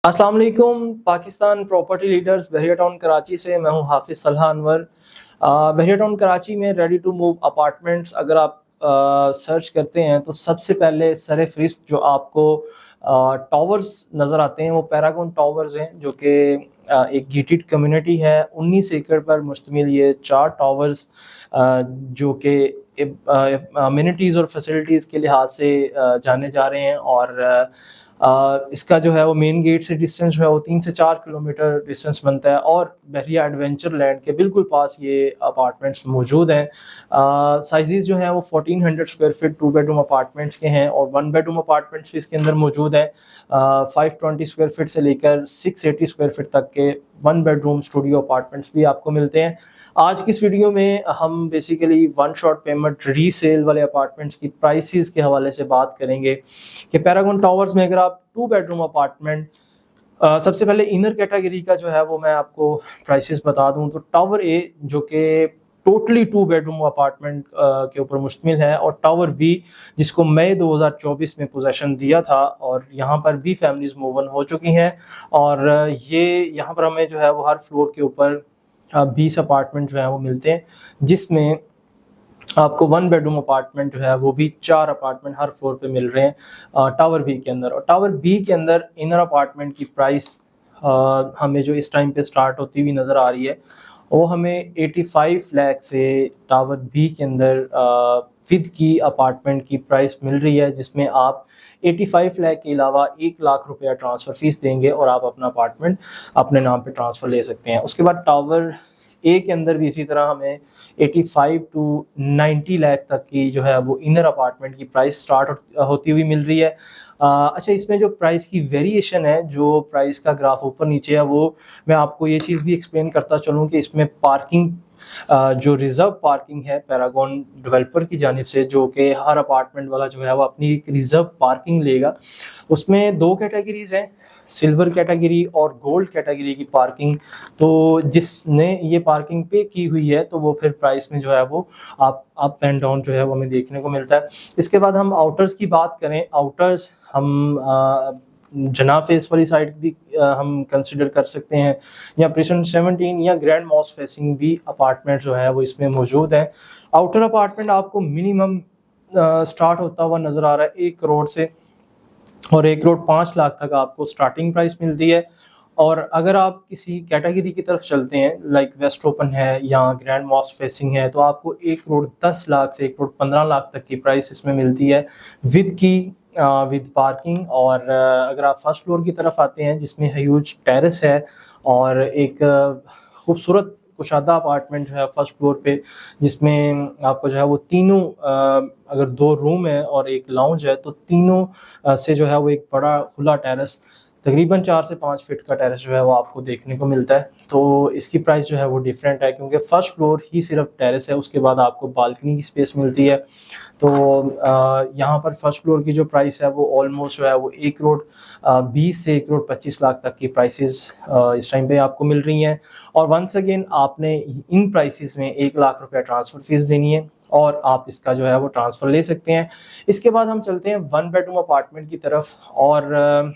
अस्सलाम वालेकुम। Pakistan property leaders बहरिया town Karachi से मैं हूं हाफिज सलहा अनवर। बहरिया टाउन कराची में रेडी टू मूव अपार्टमेंट्स अगर आप सर्च करते हैं तो सबसे पहले सरे फहरिस्त जो आपको टावर्स नज़र आते हैं वो पैरागॉन टावर्स हैं, जो कि एक गेटेड कम्युनिटी है। 19 एकड़ पर मुश्तमिल ये 4 टावर्स जो कि अम्यूनिटीज़ और फैसिलिटीज़ के लिहाज से जाने जा रहे हैं। और इसका जो है वो मेन गेट से डिस्टेंस जो है वो 3 से 4 किलोमीटर डिस्टेंस बनता है और बहरिया एडवेंचर लैंड के बिल्कुल पास ये अपार्टमेंट्स मौजूद हैं। साइजेस जो हैं वो 1400 स्क्वायर फीट 2 बेडरूम अपार्टमेंट्स के हैं और 1 बेडरूम अपार्टमेंट्स भी इसके अंदर मौजूद है। 520 स्क्वायर फीट से लेकर 680 स्क्वायर फीट तक के 1 बेडरूम स्टूडियो अपार्टमेंट्स भी आपको मिलते हैं। आज की इस वीडियो में हम basically one shot payment resale वाले अपार्टमेंट्स की प्राइसेस के हवाले से बात करेंगे कि पैरागॉन टावर्स में अगर आप 2 बेडरूम अपार्टमेंट, सबसे पहले इनर कैटेगरी का जो है वो मैं आपको प्राइसेस बता दूं तो टावर ए जो कि टोटली 2 बेडरूम अपार्टमेंट के ऊपर मुश्तमिल है, और टावर बी जिसको मई 2024 में पोजेसन दिया था और यहाँ पर भी फैमिलीज मूव ऑन हो चुकी हैं। और ये यहाँ पर हमें जो है वो हर फ्लोर के ऊपर 20 अपार्टमेंट जो है वो मिलते हैं, जिसमें आपको 1 बेडरूम अपार्टमेंट जो है वो भी 4 अपार्टमेंट हर फ्लोर पे मिल रहे हैं टावर बी के अंदर। और टावर बी के अंदर इनर अपार्टमेंट की प्राइस हमें जो इस टाइम पे स्टार्ट होती हुई नज़र आ रही है वो हमें 85 लाख से टावर बी के अंदर विद की अपार्टमेंट की प्राइस मिल रही है, जिसमें आप 85 लाख के अलावा 1 लाख रुपया ट्रांसफ़र फीस देंगे और आप अपना अपार्टमेंट अपने नाम पे ट्रांसफ़र ले सकते हैं। उसके बाद टावर ए के अंदर भी इसी तरह हमें 85 टू 90 लाख तक की जो है वो इनर अपार्टमेंट की प्राइस स्टार्ट होती हुई मिल रही है। अच्छा, इसमें जो प्राइस की वेरिएशन है, जो प्राइस का ग्राफ ऊपर नीचे है, वो मैं आपको ये चीज़ भी एक्सप्लेन करता चलूँ कि इसमें पार्किंग जो रिजर्व पार्किंग है पैरागॉन डेवलपर की जानिब से, जो कि हर अपार्टमेंट वाला जो है वो अपनी एक रिजर्व पार्किंग लेगा। उसमें 2 कैटेगरीज हैं, सिल्वर कैटेगरी और गोल्ड कैटेगरी की पार्किंग। तो जिसने ये पार्किंग पे की हुई है तो वो फिर प्राइस में जो है वो आप अप एंड डाउन जो है वो हमें देखने को मिलता है। इसके बाद हम आउटर्स की बात करें, आउटर्स हम जना फेस वाली साइड भी हम कंसिडर कर सकते हैं, या प्रेशन 17 या ग्रैंड मॉस फेसिंग भी अपार्टमेंट जो है वो इसमें मौजूद है। आउटर अपार्टमेंट आपको मिनिमम स्टार्ट होता हुआ नज़र आ रहा है 1 करोड़ से, और 1 करोड़ 5 लाख तक आपको स्टार्टिंग प्राइस मिलती है। और अगर आप किसी कैटेगरी की तरफ चलते हैं लाइक वेस्ट ओपन है या ग्रैंड मॉस फेसिंग है, तो आपको 1 करोड़ 10 लाख से 1 करोड़ 15 लाख तक की प्राइस इसमें मिलती है विद की विद पार्किंग। और अगर आप फर्स्ट फ्लोर की तरफ आते हैं जिसमें ह्यूज टेरेस है और एक खूबसूरत कुशादा अपार्टमेंट जो है फर्स्ट फ्लोर पे, जिसमें आपको जो है वो तीनों अगर 2 रूम है और एक लाउंज है तो तीनों से जो है वो एक बड़ा खुला टेरेस, तकरीबन 4 से 5 फीट का टेरेस जो है वो आपको देखने को मिलता है। तो इसकी प्राइस जो है वो डिफरेंट है, क्योंकि फर्स्ट फ्लोर ही सिर्फ टेरेस है, उसके बाद आपको बालकनी की स्पेस मिलती है। तो यहाँ पर फर्स्ट फ्लोर की जो प्राइस है वो ऑलमोस्ट जो है वो 1 करोड़ 20 से 1 करोड़ 25 लाख तक की प्राइसेस इस टाइम पे आपको मिल रही हैं। और वंस अगेन आपने इन प्राइसेस में 1 लाख रुपया ट्रांसफ़र फीस देनी है और आप इसका जो है वो ट्रांसफ़र ले सकते हैं। इसके बाद हम चलते हैं 1 बेडरूम अपार्टमेंट की तरफ, और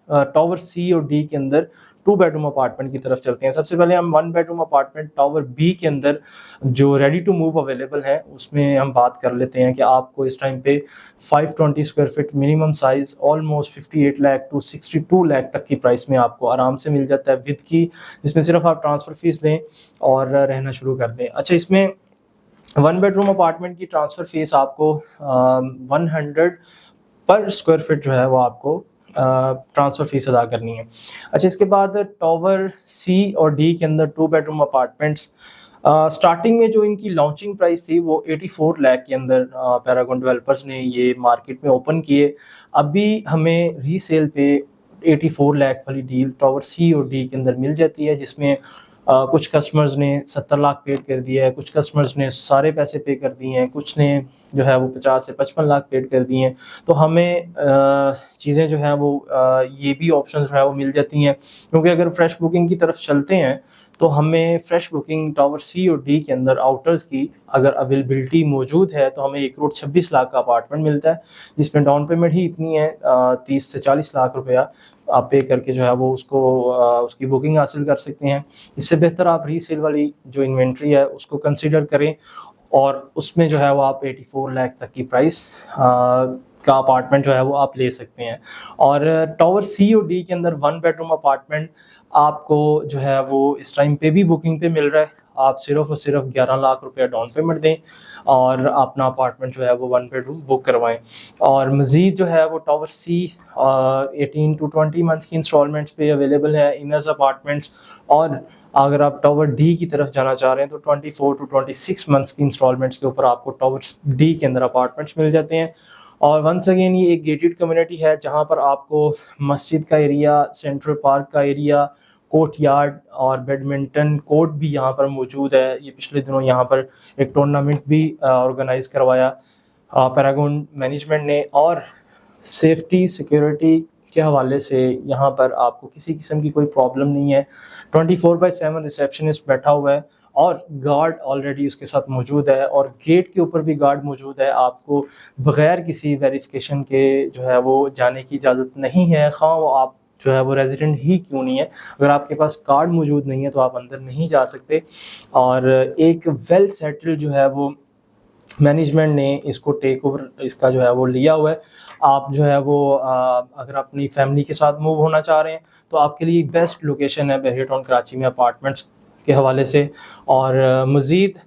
टावर सी और डी के अंदर 2 बेडरूम अपार्टमेंट की तरफ चलते हैं। सबसे पहले हम 1 बेडरूम अपार्टमेंट टावर बी के अंदर जो रेडी टू मूव अवेलेबल है उसमें हम बात कर लेते हैं कि आपको इस टाइम पे 520 square feet minimum size almost 58 lakh to 62 lakh तक की प्राइस में आपको आराम से मिल जाता है विद की, जिसमें सिर्फ आप ट्रांसफ़र फीस दें और रहना शुरू कर दें। अच्छा, इसमें 1 बेडरूम अपार्टमेंट की ट्रांसफ़र फीस आपको 100 पर स्क्वायर फीट जो है वो आपको ट्रांसफ़र फीस अदा करनी है। अच्छा, इसके बाद टावर सी और डी के अंदर 2 बेडरूम अपार्टमेंट्स स्टार्टिंग में जो इनकी लॉन्चिंग प्राइस थी वो 84 लाख के अंदर पैरागॉन डेवलपर्स ने ये मार्केट में ओपन किए। अभी हमें रीसेल पे 84 लाख वाली डील टावर सी और डी के अंदर मिल जाती है, जिसमें कुछ कस्टमर्स ने 70 लाख पेड कर दिया है, कुछ कस्टमर्स ने सारे पैसे पे कर दिए हैं, कुछ ने जो है वो 50 से 55 लाख पेड कर दिए हैं। तो हमें चीज़ें जो है वो ये भी ऑप्शन जो है वो मिल जाती हैं, क्योंकि अगर फ्रेश बुकिंग की तरफ चलते हैं तो हमें फ्रेश बुकिंग टावर सी और डी के अंदर आउटर्स की अगर अवेलेबिलिटी मौजूद है तो हमें 1 करोड़ 26 लाख का अपार्टमेंट मिलता है, जिसमें डाउन पेमेंट ही इतनी है 30 से 40 लाख रुपया, आप पे करके जो है वो उसको उसकी बुकिंग हासिल कर सकते हैं। इससे बेहतर आप रीसेल वाली जो इन्वेंट्री है उसको कंसिडर करें और उसमें जो है वो आप 84 लाख तक की प्राइस का अपार्टमेंट जो है वो आप ले सकते हैं। और टावर सी और डी के अंदर 1 बेडरूम अपार्टमेंट आपको जो है वो इस टाइम पे भी बुकिंग पे मिल रहा है। आप सिर्फ और सिर्फ 11 लाख रुपया डाउन पेमेंट दें और अपना अपार्टमेंट जो है वो 1 बेडरूम बुक करवाएं। और मज़ीद जो है वो टावर सी 18 to 20 मंथ्स की इंस्टॉलमेंट्स पे अवेलेबल है इनर्स अपार्टमेंट्स। और अगर आप टावर डी की तरफ जाना चाह रहे हैं तो 24 to 26 मंथ्स की इंस्टॉलमेंट्स के ऊपर आपको टावर डी के अंदर अपार्टमेंट्स मिल जाते हैं। और वंस अगेन ये एक गेटेड कम्युनिटी है जहाँ पर आपको मस्जिद का एरिया, सेंट्रल पार्क का एरिया, कोर्ट यार्ड और बैडमिंटन कोर्ट भी यहाँ पर मौजूद है। ये पिछले दिनों यहाँ पर एक टूर्नामेंट भी ऑर्गेनाइज करवाया पैरागॉन मैनेजमेंट ने। और सेफ्टी सिक्योरिटी के हवाले से यहाँ पर आपको किसी किस्म की कोई प्रॉब्लम नहीं है। 24/7 रिसेप्शनिस्ट बैठा हुआ है और गार्ड ऑलरेडी उसके साथ मौजूद है और गेट के ऊपर भी गार्ड मौजूद है। आपको बगैर किसी वेरिफिकेशन के जो है वो जाने की इजाज़त नहीं है, ख़ां वो आप जो है वो रेजिडेंट ही क्यों नहीं है। अगर आपके पास कार्ड मौजूद नहीं है तो आप अंदर नहीं जा सकते। और एक वेल सेटल्ड जो है वो मैनेजमेंट ने इसको टेक ओवर इसका जो है वो लिया हुआ है। आप जो है वो अगर अपनी फैमिली के साथ मूव होना चाह रहे हैं तो आपके लिए बेस्ट लोकेशन है बहरिया टाउन कराची में अपार्टमेंट्स के हवाले से। और मज़ीद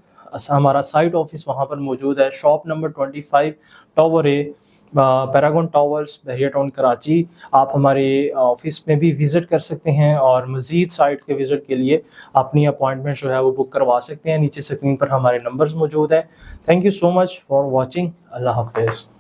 हमारा साइट ऑफिस वहाँ पर मौजूद है, shop number 25 tower A, Paragon towers, Bahria town Karachi. आप हमारे ऑफिस में भी विज़िट कर सकते हैं और मज़ीद साइट के विज़िट के लिए अपनी अपॉइंटमेंट जो है वो बुक करवा सकते हैं। नीचे स्क्रीन पर हमारे नंबर्स मौजूद हैं। Thank you so much for watching. अल्लाह हाफ़िज़।